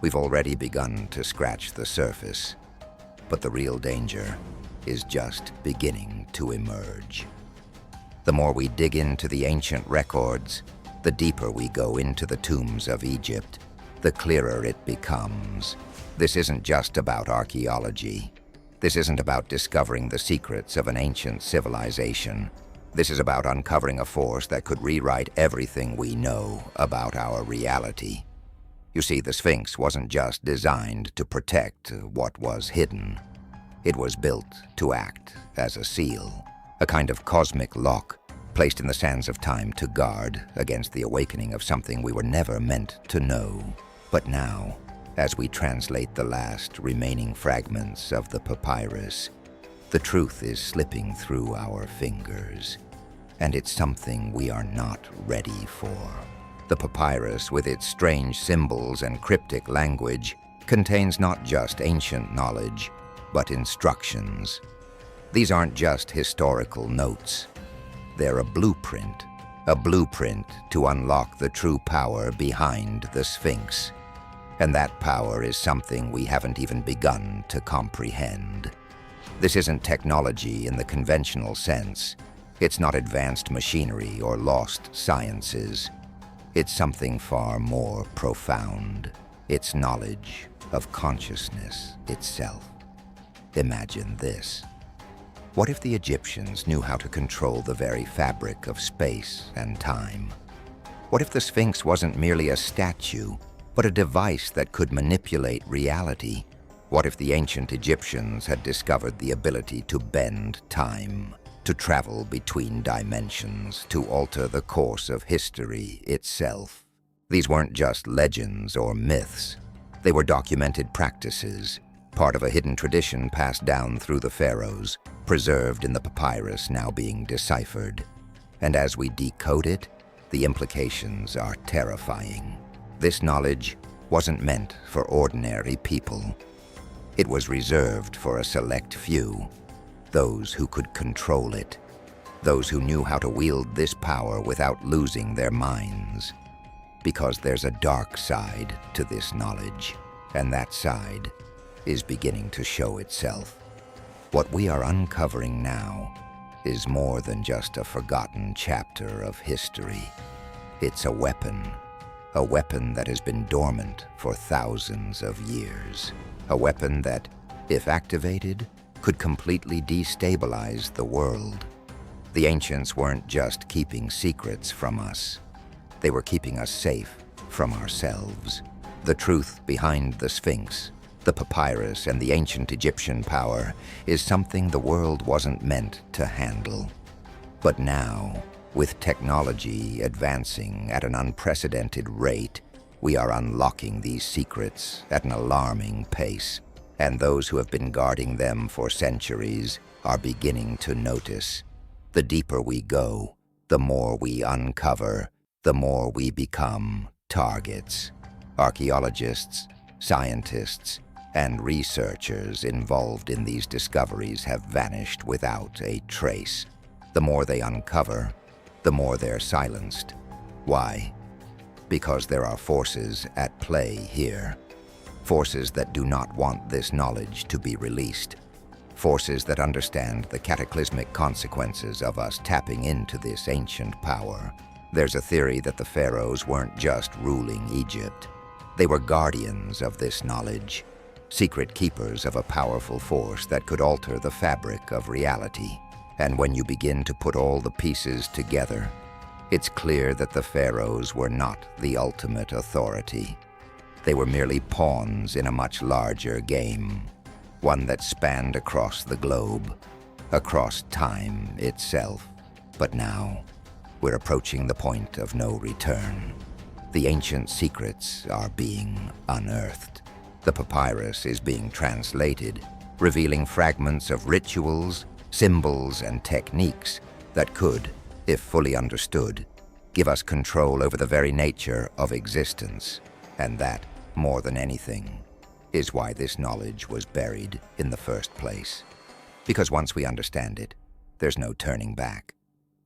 We've already begun to scratch the surface, but the real danger is just beginning to emerge. The more we dig into the ancient records, the deeper we go into the tombs of Egypt, the clearer it becomes. This isn't just about archaeology. This isn't about discovering the secrets of an ancient civilization. This is about uncovering a force that could rewrite everything we know about our reality. You see, the Sphinx wasn't just designed to protect what was hidden. It was built to act as a seal, a kind of cosmic lock placed in the sands of time to guard against the awakening of something we were never meant to know. But now, as we translate the last remaining fragments of the papyrus, the truth is slipping through our fingers, and it's something we are not ready for. The papyrus, with its strange symbols and cryptic language, contains not just ancient knowledge, but instructions. These aren't just historical notes. They're a blueprint to unlock the true power behind the Sphinx. And that power is something we haven't even begun to comprehend. This isn't technology in the conventional sense. It's not advanced machinery or lost sciences. It's something far more profound. It's knowledge of consciousness itself. Imagine this. What if the Egyptians knew how to control the very fabric of space and time? What if the Sphinx wasn't merely a statue, but a device that could manipulate reality? What if the ancient Egyptians had discovered the ability to bend time, to travel between dimensions, to alter the course of history itself? These weren't just legends or myths. They were documented practices, part of a hidden tradition passed down through the pharaohs, preserved in the papyrus now being deciphered. And as we decode it, the implications are terrifying. This knowledge wasn't meant for ordinary people. It was reserved for a select few, those who could control it, those who knew how to wield this power without losing their minds. Because there's a dark side to this knowledge, and that side is beginning to show itself. What we are uncovering now is more than just a forgotten chapter of history. It's a weapon that has been dormant for thousands of years. A weapon that, if activated, could completely destabilize the world. The ancients weren't just keeping secrets from us. They were keeping us safe from ourselves. The truth behind the Sphinx, the papyrus, and the ancient Egyptian power is something the world wasn't meant to handle. But now, with technology advancing at an unprecedented rate, we are unlocking these secrets at an alarming pace, and those who have been guarding them for centuries are beginning to notice. The deeper we go, the more we uncover, the more we become targets. Archaeologists, scientists, and researchers involved in these discoveries have vanished without a trace. The more they uncover, the more they're silenced. Why? Because there are forces at play here. Forces that do not want this knowledge to be released. Forces that understand the cataclysmic consequences of us tapping into this ancient power. There's a theory that the pharaohs weren't just ruling Egypt. They were guardians of this knowledge, secret keepers of a powerful force that could alter the fabric of reality. And when you begin to put all the pieces together, it's clear that the pharaohs were not the ultimate authority. They were merely pawns in a much larger game, one that spanned across the globe, across time itself. But now, we're approaching the point of no return. The ancient secrets are being unearthed. The papyrus is being translated, revealing fragments of rituals, symbols, and techniques that could, if fully understood, give us control over the very nature of existence. And that, more than anything, is why this knowledge was buried in the first place. Because once we understand it, there's no turning back.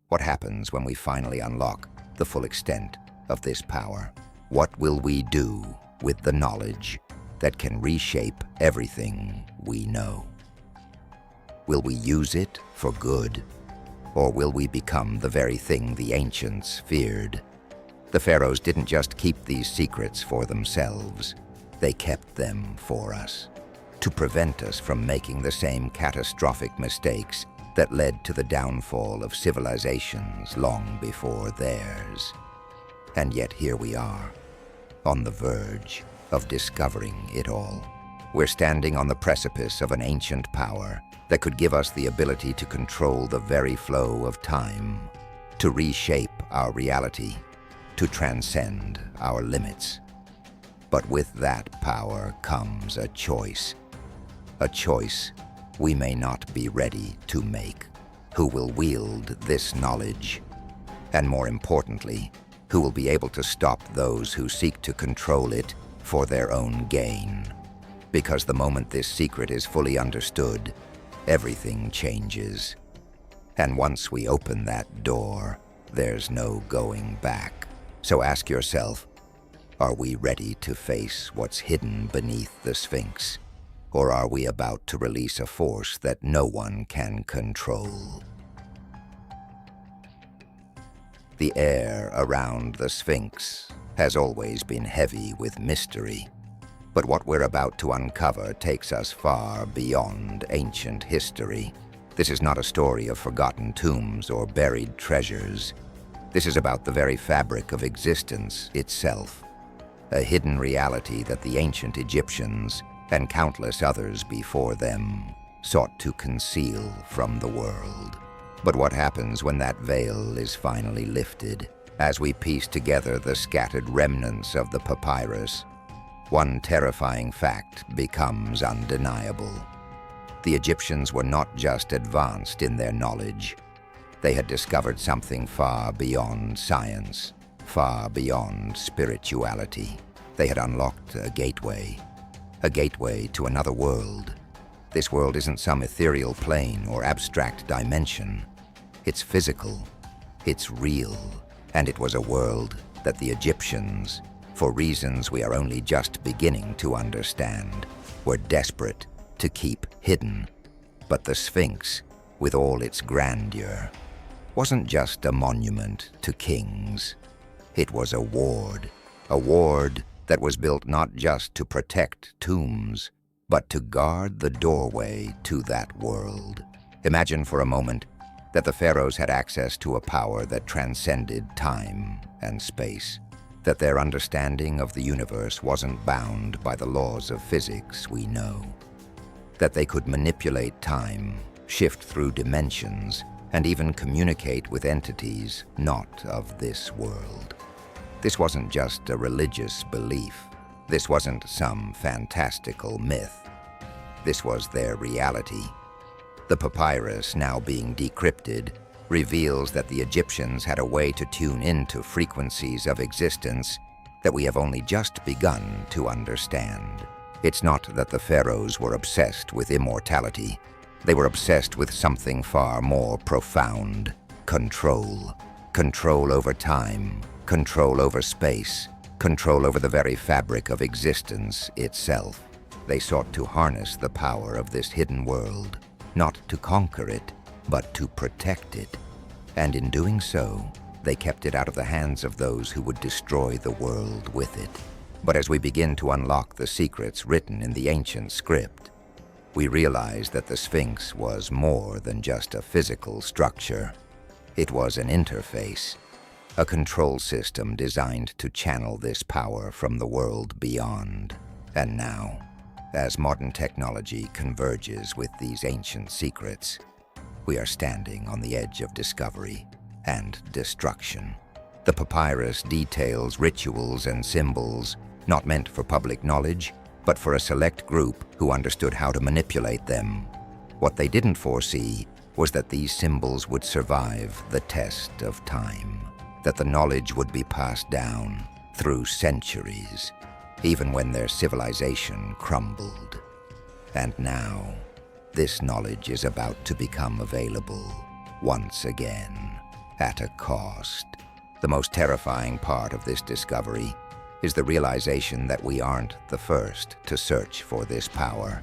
What happens when we finally unlock the full extent of this power? What will we do with the knowledge that can reshape everything we know. Will we use it for good, or will we become the very thing the ancients feared? The pharaohs didn't just keep these secrets for themselves, they kept them for us, to prevent us from making the same catastrophic mistakes that led to the downfall of civilizations long before theirs. And yet here we are, on the verge of discovering it all. We're standing on the precipice of an ancient power that could give us the ability to control the very flow of time, to reshape our reality, to transcend our limits. But with that power comes a choice we may not be ready to make. Who will wield this knowledge? And more importantly, who will be able to stop those who seek to control it for their own gain? Because the moment this secret is fully understood, everything changes. And once we open that door, there's no going back. So ask yourself, are we ready to face what's hidden beneath the Sphinx? Or are we about to release a force that no one can control? The air around the Sphinx has always been heavy with mystery. But what we're about to uncover takes us far beyond ancient history. This is not a story of forgotten tombs or buried treasures. This is about the very fabric of existence itself, a hidden reality that the ancient Egyptians and countless others before them sought to conceal from the world. But what happens when that veil is finally lifted? As we piece together the scattered remnants of the papyrus, one terrifying fact becomes undeniable. The Egyptians were not just advanced in their knowledge. They had discovered something far beyond science, far beyond spirituality. They had unlocked a gateway to another world. This world isn't some ethereal plane or abstract dimension. It's physical, it's real, and it was a world that the Egyptians, for reasons we are only just beginning to understand, were desperate to keep hidden. But the Sphinx, with all its grandeur, wasn't just a monument to kings. It was a ward that was built not just to protect tombs, but to guard the doorway to that world. Imagine for a moment that the pharaohs had access to a power that transcended time and space, that their understanding of the universe wasn't bound by the laws of physics we know, that they could manipulate time, shift through dimensions, and even communicate with entities not of this world. This wasn't just a religious belief. This wasn't some fantastical myth. This was their reality. The papyrus, now being decrypted, reveals that the Egyptians had a way to tune into frequencies of existence that we have only just begun to understand. It's not that the pharaohs were obsessed with immortality. They were obsessed with something far more profound: control. Control over time, control over space, control over the very fabric of existence itself. They sought to harness the power of this hidden world, not to conquer it, but to protect it. And in doing so, they kept it out of the hands of those who would destroy the world with it. But as we begin to unlock the secrets written in the ancient script, we realize that the Sphinx was more than just a physical structure. It was an interface, a control system designed to channel this power from the world beyond. And now, as modern technology converges with these ancient secrets, we are standing on the edge of discovery and destruction. The papyrus details rituals and symbols not meant for public knowledge, but for a select group who understood how to manipulate them. What they didn't foresee was that these symbols would survive the test of time, that the knowledge would be passed down through centuries, even when their civilization crumbled. And now, this knowledge is about to become available once again, at a cost. The most terrifying part of this discovery is the realization that we aren't the first to search for this power.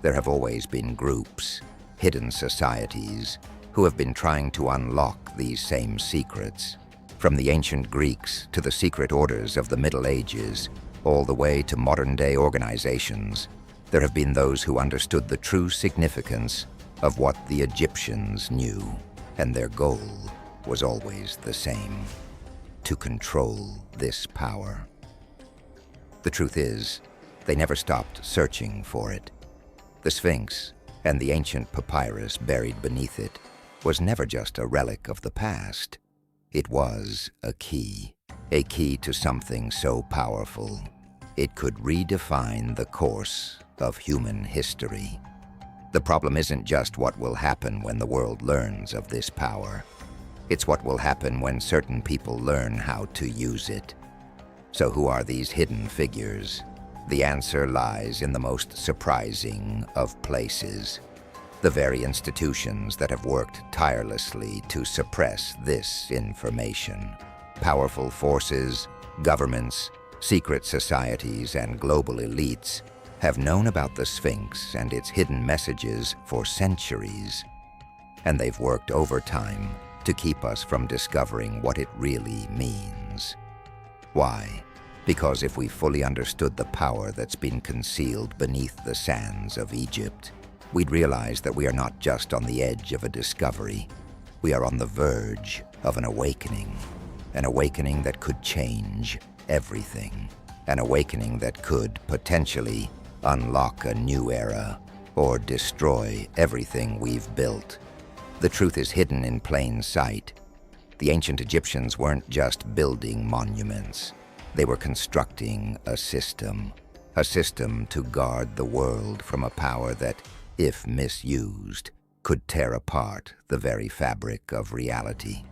There have always been groups, hidden societies, who have been trying to unlock these same secrets. From the ancient Greeks to the secret orders of the Middle Ages, all the way to modern-day organizations, there have been those who understood the true significance of what the Egyptians knew, and their goal was always the same: to control this power. The truth is, they never stopped searching for it. The Sphinx and the ancient papyrus buried beneath it was never just a relic of the past. It was a key to something so powerful it could redefine the course of human history. The problem isn't just what will happen when the world learns of this power. It's what will happen when certain people learn how to use it. So who are these hidden figures? The answer lies in the most surprising of places: the very institutions that have worked tirelessly to suppress this information. Powerful forces, governments, secret societies, and global elites have known about the Sphinx and its hidden messages for centuries, and they've worked overtime to keep us from discovering what it really means. Why? Because if we fully understood the power that's been concealed beneath the sands of Egypt, we'd realize that we are not just on the edge of a discovery. We are on the verge of an awakening that could change everything, an awakening that could potentially unlock a new era or destroy everything we've built. The truth is hidden in plain sight. The ancient Egyptians weren't just building monuments. They were constructing a system to guard the world from a power that, if misused, could tear apart the very fabric of reality.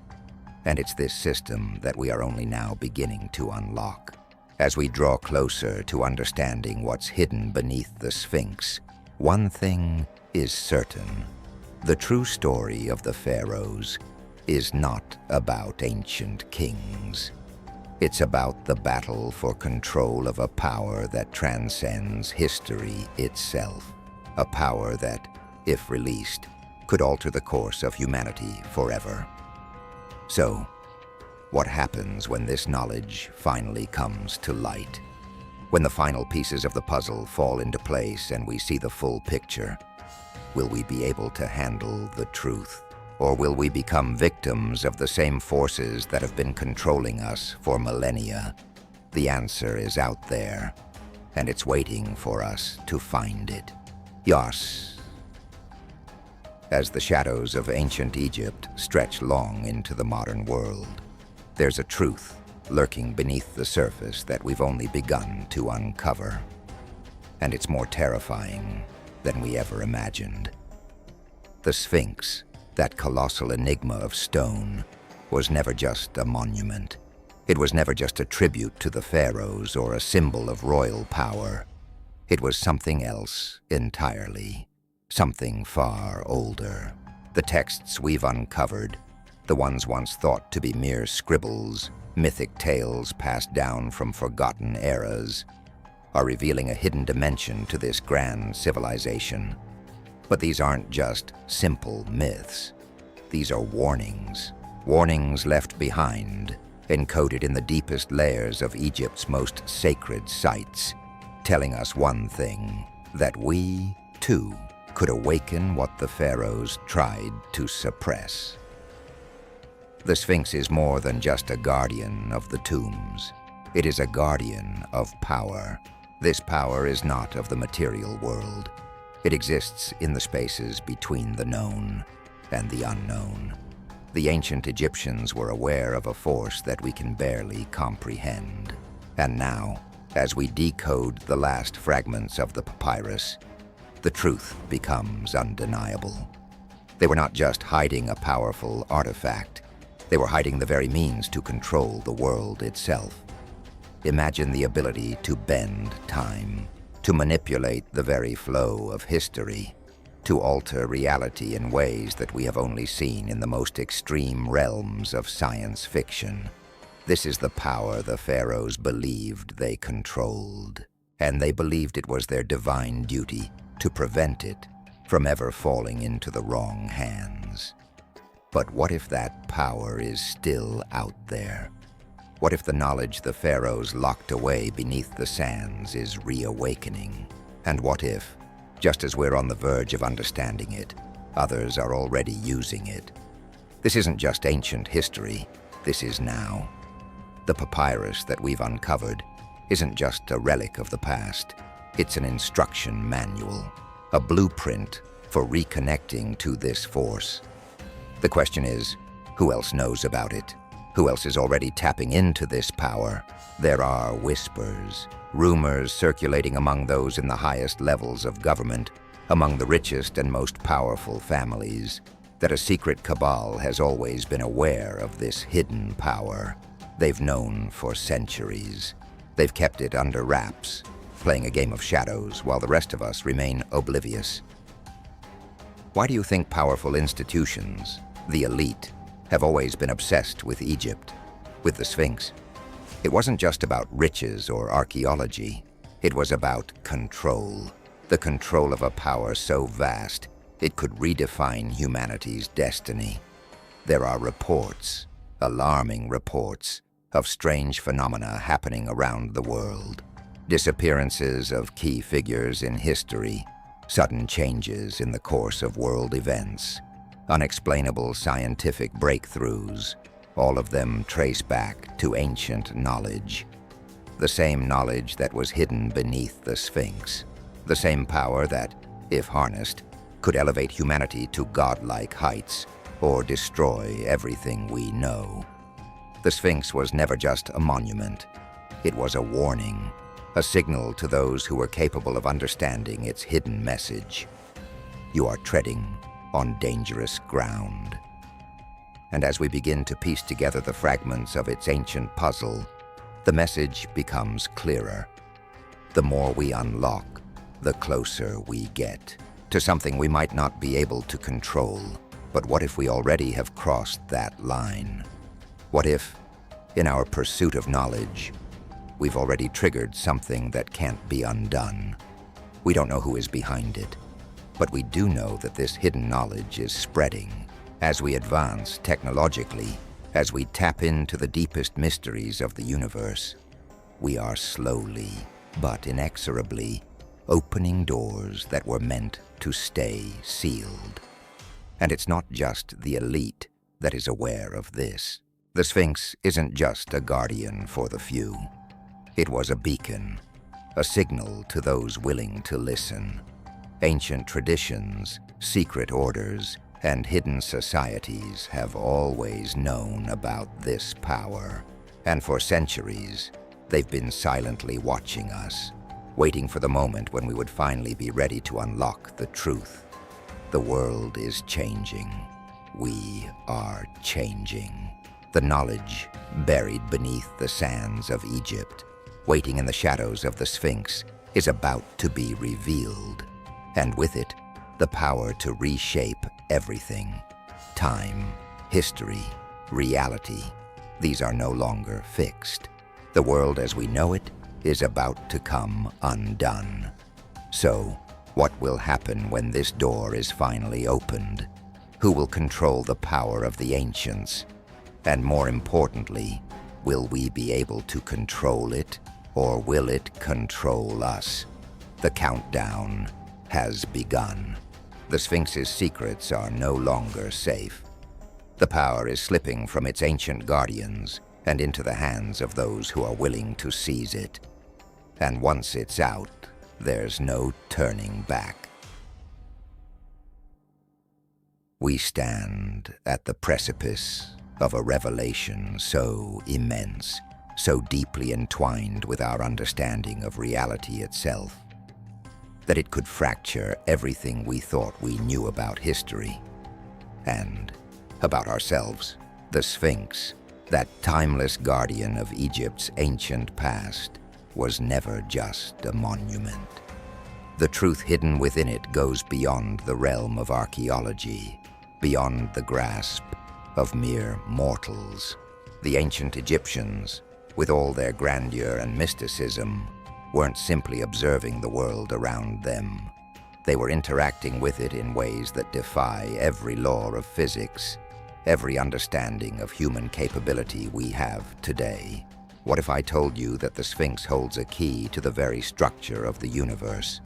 And it's this system that we are only now beginning to unlock. As we draw closer to understanding what's hidden beneath the Sphinx, one thing is certain: the true story of the pharaohs is not about ancient kings. It's about the battle for control of a power that transcends history itself. A power that, if released, could alter the course of humanity forever. So, what happens when this knowledge finally comes to light? When the final pieces of the puzzle fall into place and we see the full picture, will we be able to handle the truth? Or will we become victims of the same forces that have been controlling us for millennia? The answer is out there, and it's waiting for us to find it. Yas. As the shadows of ancient Egypt stretch long into the modern world, there's a truth lurking beneath the surface that we've only begun to uncover. And it's more terrifying than we ever imagined. The Sphinx, that colossal enigma of stone, was never just a monument. It was never just a tribute to the pharaohs or a symbol of royal power. It was something else entirely, something far older. The texts we've uncovered, the ones once thought to be mere scribbles, mythic tales passed down from forgotten eras, are revealing a hidden dimension to this grand civilization. But these aren't just simple myths. These are warnings left behind, encoded in the deepest layers of Egypt's most sacred sites, telling us one thing: that we, too, could awaken what the pharaohs tried to suppress. The Sphinx is more than just a guardian of the tombs. It is a guardian of power. This power is not of the material world. It exists in the spaces between the known and the unknown. The ancient Egyptians were aware of a force that we can barely comprehend. And now, as we decode the last fragments of the papyrus, the truth becomes undeniable. They were not just hiding a powerful artifact. They were hiding the very means to control the world itself. Imagine the ability to bend time, to manipulate the very flow of history, to alter reality in ways that we have only seen in the most extreme realms of science fiction. This is the power the pharaohs believed they controlled, and they believed it was their divine duty to prevent it from ever falling into the wrong hands. But what if that power is still out there? What if the knowledge the pharaohs locked away beneath the sands is reawakening? And what if, just as we're on the verge of understanding it, others are already using it? This isn't just ancient history, this is now. The papyrus that we've uncovered isn't just a relic of the past, it's an instruction manual, a blueprint for reconnecting to this force. The question is, who else knows about it? Who else is already tapping into this power? There are whispers, rumors circulating among those in the highest levels of government, among the richest and most powerful families, that a secret cabal has always been aware of this hidden power. They've known for centuries. They've kept it under wraps, playing a game of shadows while the rest of us remain oblivious. Why do you think powerful institutions, the elite, have always been obsessed with Egypt, with the Sphinx? It wasn't just about riches or archaeology. It was about control, the control of a power so vast it could redefine humanity's destiny. There are reports, alarming reports, of strange phenomena happening around the world. Disappearances of key figures in history, sudden changes in the course of world events, unexplainable scientific breakthroughs, all of them trace back to ancient knowledge. The same knowledge that was hidden beneath the Sphinx. The same power that, if harnessed, could elevate humanity to godlike heights or destroy everything we know. The Sphinx was never just a monument. It was a warning, a signal to those who were capable of understanding its hidden message. You are treading on dangerous ground. And as we begin to piece together the fragments of its ancient puzzle, the message becomes clearer. The more we unlock, the closer we get to something we might not be able to control. But what if we already have crossed that line? What if, in our pursuit of knowledge, we've already triggered something that can't be undone? We don't know who is behind it, but we do know that this hidden knowledge is spreading. As we advance technologically, as we tap into the deepest mysteries of the universe, we are slowly, but inexorably, opening doors that were meant to stay sealed. And it's not just the elite that is aware of this. The Sphinx isn't just a guardian for the few. It was a beacon, a signal to those willing to listen. Ancient traditions, secret orders, and hidden societies have always known about this power. And for centuries, they've been silently watching us, waiting for the moment when we would finally be ready to unlock the truth. The world is changing. We are changing. The knowledge buried beneath the sands of Egypt, waiting in the shadows of the Sphinx, is about to be revealed. And with it, the power to reshape everything. Time, history, reality. These are no longer fixed. The world as we know it is about to come undone. So, what will happen when this door is finally opened? Who will control the power of the ancients? And more importantly, will we be able to control it, or will it control us? The countdown has begun. The Sphinx's secrets are no longer safe. The power is slipping from its ancient guardians and into the hands of those who are willing to seize it. And once it's out, there's no turning back. We stand at the precipice of a revelation so immense, so deeply entwined with our understanding of reality itself, that it could fracture everything we thought we knew about history and about ourselves. The Sphinx, that timeless guardian of Egypt's ancient past, was never just a monument. The truth hidden within it goes beyond the realm of archaeology, beyond the grasp of mere mortals. The ancient Egyptians, with all their grandeur and mysticism, weren't simply observing the world around them. They were interacting with it in ways that defy every law of physics, every understanding of human capability we have today. What if I told you that the Sphinx holds a key to the very structure of the universe?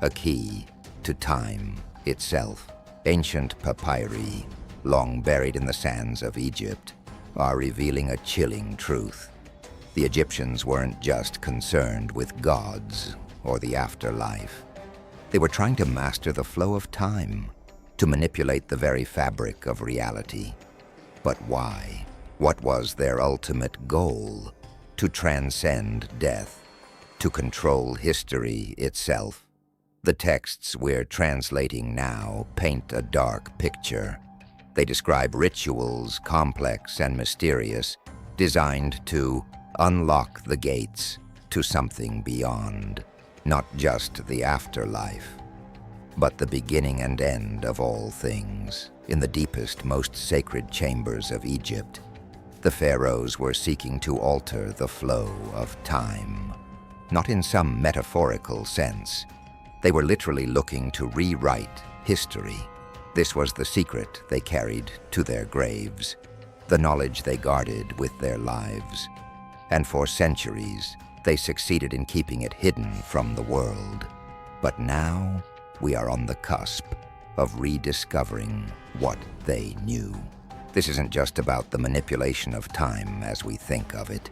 A key to time itself. Ancient papyri, long buried in the sands of Egypt, are revealing a chilling truth. The Egyptians weren't just concerned with gods or the afterlife. They were trying to master the flow of time, to manipulate the very fabric of reality. But why? What was their ultimate goal? To transcend death, to control history itself. The texts we're translating now paint a dark picture. They describe rituals, complex and mysterious, designed to unlock the gates to something beyond, not just the afterlife, but the beginning and end of all things. In the deepest, most sacred chambers of Egypt, the pharaohs were seeking to alter the flow of time. Not in some metaphorical sense. They were literally looking to rewrite history. This was the secret they carried to their graves, the knowledge they guarded with their lives. And for centuries, they succeeded in keeping it hidden from the world. But now, we are on the cusp of rediscovering what they knew. This isn't just about the manipulation of time as we think of it.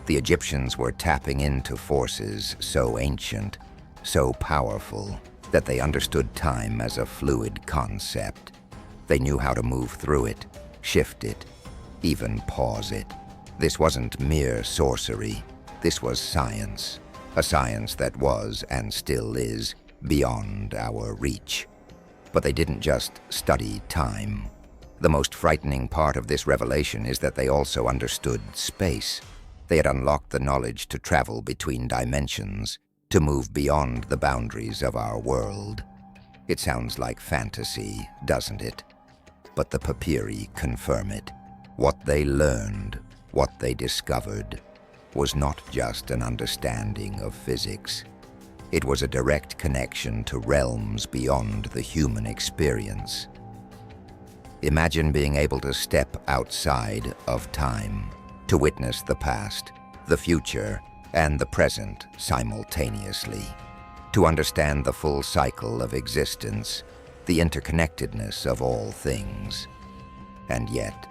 The Egyptians were tapping into forces so ancient, so powerful, that they understood time as a fluid concept. They knew how to move through it, shift it, even pause it. This wasn't mere sorcery. This was science, a science that was, and still is, beyond our reach. But they didn't just study time. The most frightening part of this revelation is that they also understood space. They had unlocked the knowledge to travel between dimensions, to move beyond the boundaries of our world. It sounds like fantasy, doesn't it? But the papyri confirm it. What they learned, what they discovered, was not just an understanding of physics. It was a direct connection to realms beyond the human experience. Imagine being able to step outside of time, to witness the past, the future, and the present simultaneously, to understand the full cycle of existence, the interconnectedness of all things. And yet,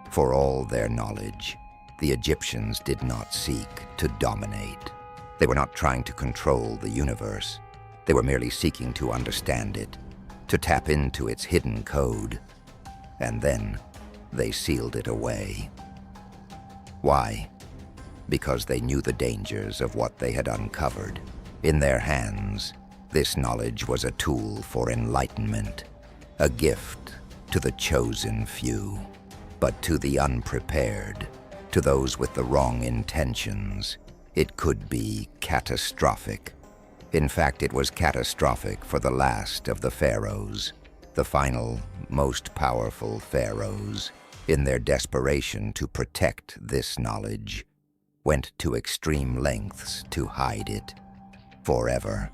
for all their knowledge, the Egyptians did not seek to dominate. They were not trying to control the universe. They were merely seeking to understand it, to tap into its hidden code. And then they sealed it away. Why? Because they knew the dangers of what they had uncovered. In their hands, this knowledge was a tool for enlightenment, a gift to the chosen few. But to the unprepared, to those with the wrong intentions, it could be catastrophic. In fact, it was catastrophic for the last of the pharaohs, the final, most powerful pharaohs. In their desperation to protect this knowledge, went to extreme lengths to hide it forever.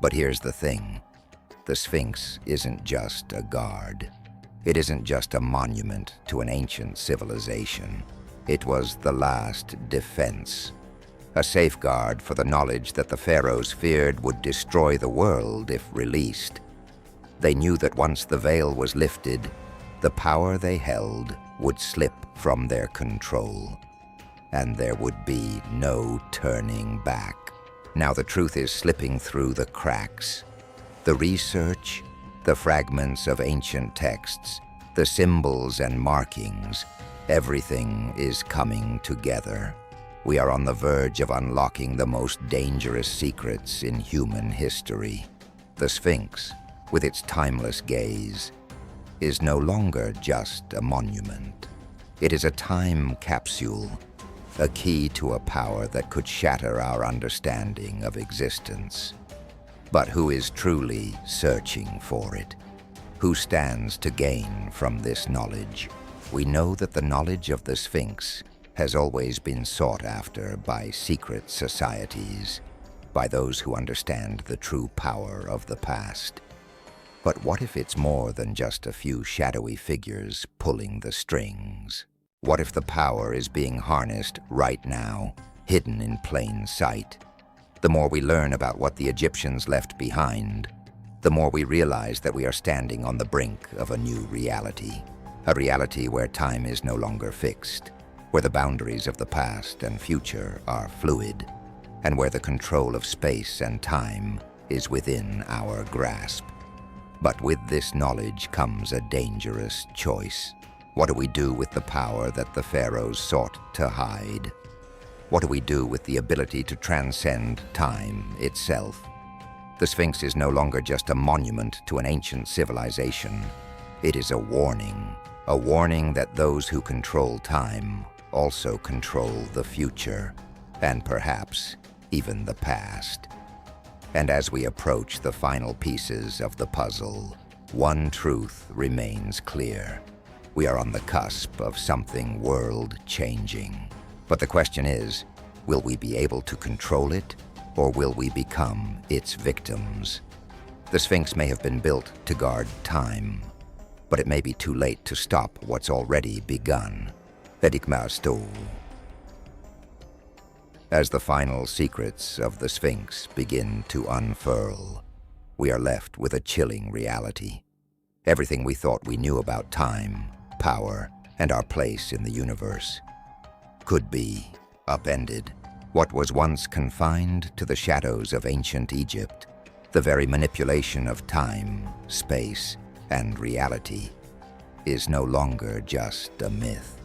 But here's the thing. The Sphinx isn't just a guard. It isn't just a monument to an ancient civilization. It was the last defense, a safeguard for the knowledge that the pharaohs feared would destroy the world if released. They knew that once the veil was lifted, the power they held would slip from their control, and there would be no turning back. Now the truth is slipping through the cracks. The research, the fragments of ancient texts, the symbols and markings, everything is coming together. We are on the verge of unlocking the most dangerous secrets in human history. The Sphinx, with its timeless gaze, is no longer just a monument. It is a time capsule, a key to a power that could shatter our understanding of existence. But who is truly searching for it? Who stands to gain from this knowledge? We know that the knowledge of the Sphinx has always been sought after by secret societies, by those who understand the true power of the past. But what if it's more than just a few shadowy figures pulling the strings? What if the power is being harnessed right now, hidden in plain sight? The more we learn about what the Egyptians left behind, the more we realize that we are standing on the brink of a new reality. A reality where time is no longer fixed, where the boundaries of the past and future are fluid, and where the control of space and time is within our grasp. But with this knowledge comes a dangerous choice. What do we do with the power that the pharaohs sought to hide? What do we do with the ability to transcend time itself? The Sphinx is no longer just a monument to an ancient civilization. It is a warning that those who control time also control the future, and perhaps even the past. And as we approach the final pieces of the puzzle, one truth remains clear. We are on the cusp of something world-changing. But the question is, will we be able to control it, or will we become its victims? The Sphinx may have been built to guard time, but it may be too late to stop what's already begun. Enigma. As the final secrets of the Sphinx begin to unfurl, we are left with a chilling reality. Everything we thought we knew about time, power, and our place in the universe could be upended. What was once confined to the shadows of ancient Egypt, the very manipulation of time, space, and reality, is no longer just a myth.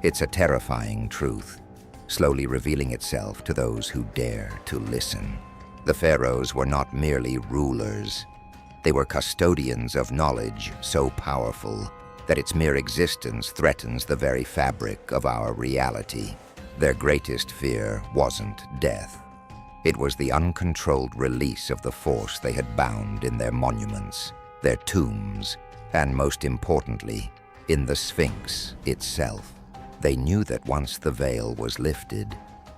It's a terrifying truth, slowly revealing itself to those who dare to listen. The pharaohs were not merely rulers. They were custodians of knowledge so powerful that its mere existence threatens the very fabric of our reality. Their greatest fear wasn't death. It was the uncontrolled release of the force they had bound in their monuments, their tombs, and most importantly, in the Sphinx itself. They knew that once the veil was lifted,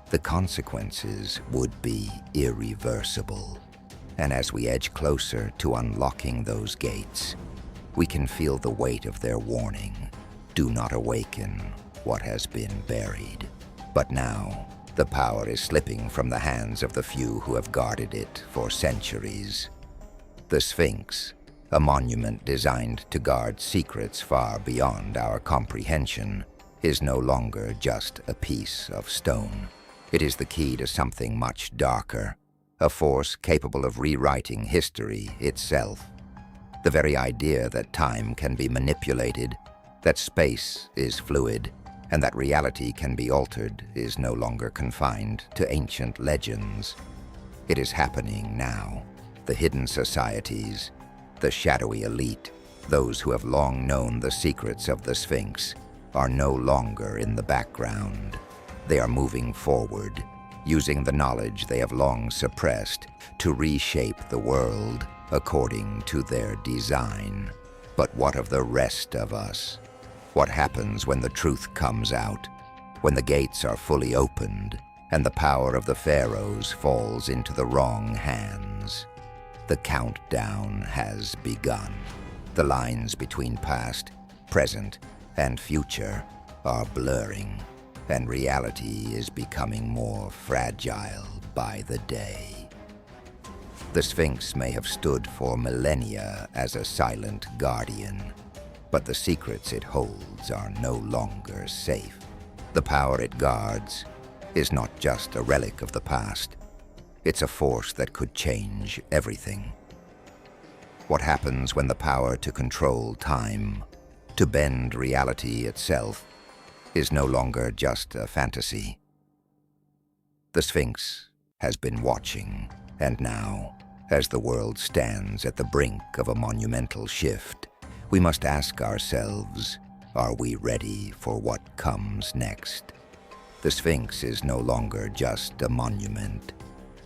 the consequences would be irreversible. And as we edge closer to unlocking those gates, we can feel the weight of their warning. Do not awaken what has been buried. But now, the power is slipping from the hands of the few who have guarded it for centuries. The Sphinx, a monument designed to guard secrets far beyond our comprehension, is no longer just a piece of stone. It is the key to something much darker, a force capable of rewriting history itself. The very idea that time can be manipulated, that space is fluid, and that reality can be altered is no longer confined to ancient legends. It is happening now. The hidden societies, the shadowy elite, those who have long known the secrets of the Sphinx, are no longer in the background. They are moving forward, using the knowledge they have long suppressed to reshape the world according to their design. But what of the rest of us? What happens when the truth comes out, when the gates are fully opened, and the power of the pharaohs falls into the wrong hands? The countdown has begun. The lines between past, present, and future are blurring, and reality is becoming more fragile by the day. The Sphinx may have stood for millennia as a silent guardian, but the secrets it holds are no longer safe. The power it guards is not just a relic of the past. It's a force that could change everything. What happens when the power to control time, to bend reality itself, is no longer just a fantasy? The Sphinx has been watching, and now, as the world stands at the brink of a monumental shift, we must ask ourselves, are we ready for what comes next? The Sphinx is no longer just a monument.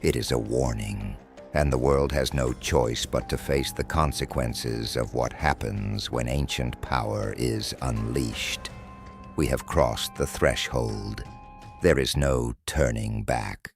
It is a warning, and the world has no choice but to face the consequences of what happens when ancient power is unleashed. We have crossed the threshold. There is no turning back.